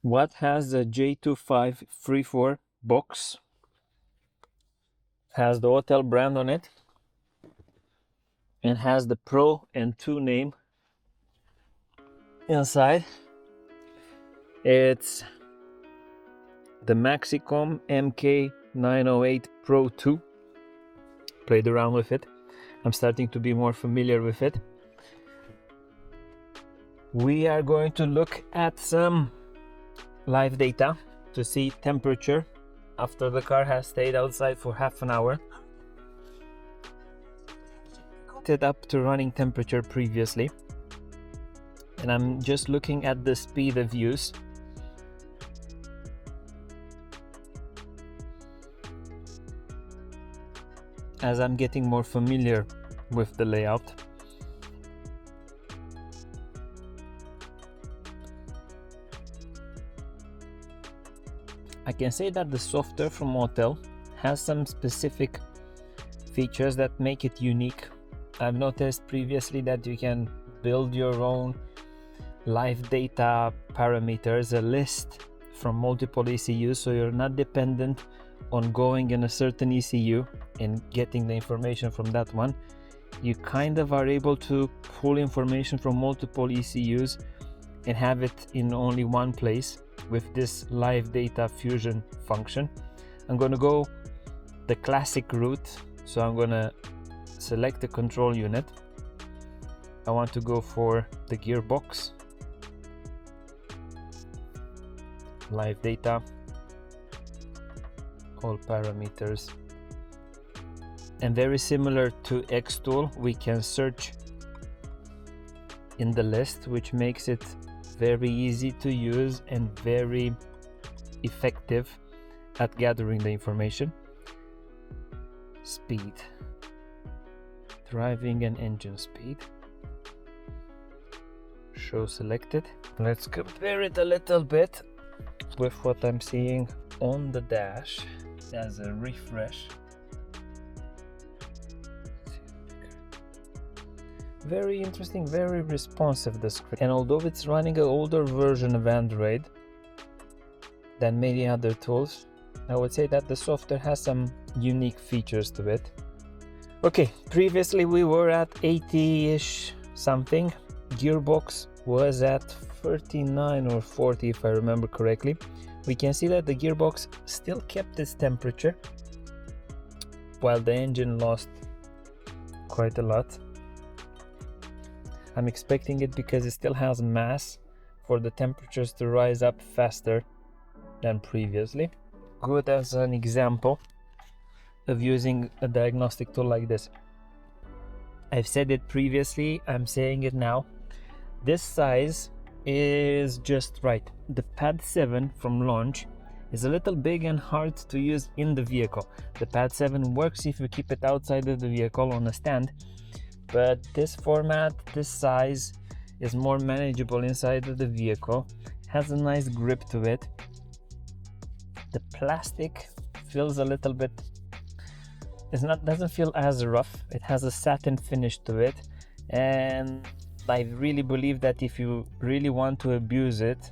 What has the J2534 box? Has the Autel brand on it and has the Pro and 2 name inside. It's the Maxicom MK908 Pro II. Played around with it. I'm starting to be more familiar with it. We are going to look at some live data to see temperature after the car has stayed outside for half an hour. Set up to running temperature previously, and I'm just looking at the speed of use. As I'm getting more familiar with the layout. I can say that the software from Autel has some specific features that make it unique. I've noticed previously that you can build your own live data parameters, a list from multiple ECUs, so you're not dependent on going in a certain ECU and getting the information from that one. You kind of are able to pull information from multiple ECUs and have it in only one place with this live data fusion function. I'm going to go the classic route, so I'm going to select the control unit. I want to go for the gearbox, live data, all parameters, and very similar to Xtool, we can search in the list, which makes it very easy to use and very effective at gathering the information. Speed, driving and engine speed, show selected. Let's compare it a little bit with what I'm seeing on the dash as a refresh. Very interesting, very responsive, the screen. And although it's running an older version of Android than many other tools, I would say that the software has some unique features to it. Okay, previously we were at 80-ish something. Gearbox was at 39 or 40 if I remember correctly. We can see that the gearbox still kept its temperature while the engine lost quite a lot. I'm expecting it because it still has mass for the temperatures to rise up faster than previously. Good as an example of using a diagnostic tool like this. I've said it previously, I'm saying it now. This size is just right. The Pad 7 from launch is a little big and hard to use in the vehicle. The Pad 7 works if you keep it outside of the vehicle on a stand, but this format, this size, is more manageable inside of the vehicle. Has a nice grip to it. The plastic feels a little bit, doesn't feel as rough. It has a satin finish to it, and I really believe that if you really want to abuse it,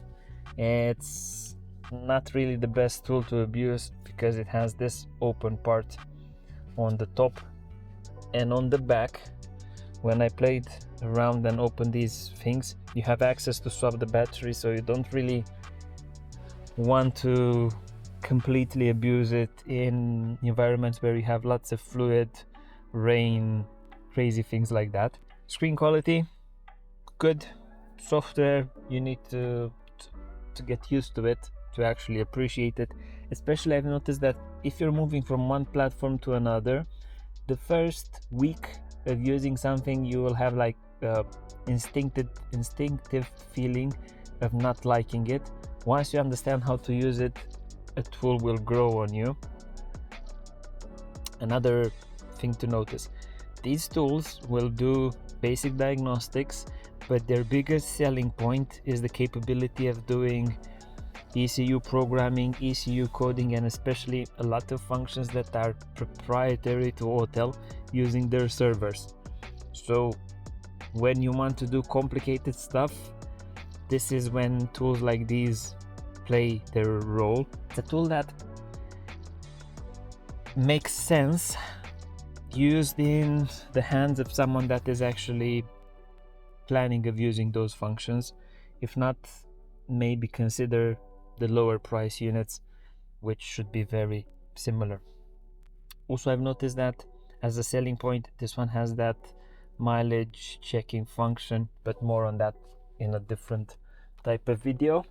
it's not really the best tool to abuse because it has this open part on the top and on the back. When I played around and opened these things, you have access to swap the battery, so you don't really want to completely abuse it in environments where you have lots of fluid, rain, crazy things like that. Screen quality, good. Software, you need to get used to it to actually appreciate it. Especially I've noticed that if you're moving from one platform to another, the first week of using something you will have like instinctive feeling of not liking it. Once you understand how to use it, a tool will grow on you. Another thing to notice, these tools will do basic diagnostics, but their biggest selling point is the capability of doing ECU programming, ECU coding, and especially a lot of functions that are proprietary to Autel using their servers. So when you want to do complicated stuff, this is when tools like these play their role. It's a tool that makes sense used in the hands of someone that is actually planning of using those functions. If not, maybe consider the lower price units, which should be very similar. Also, I've noticed that as a selling point, this one has that mileage checking function, but more on that in a different type of video.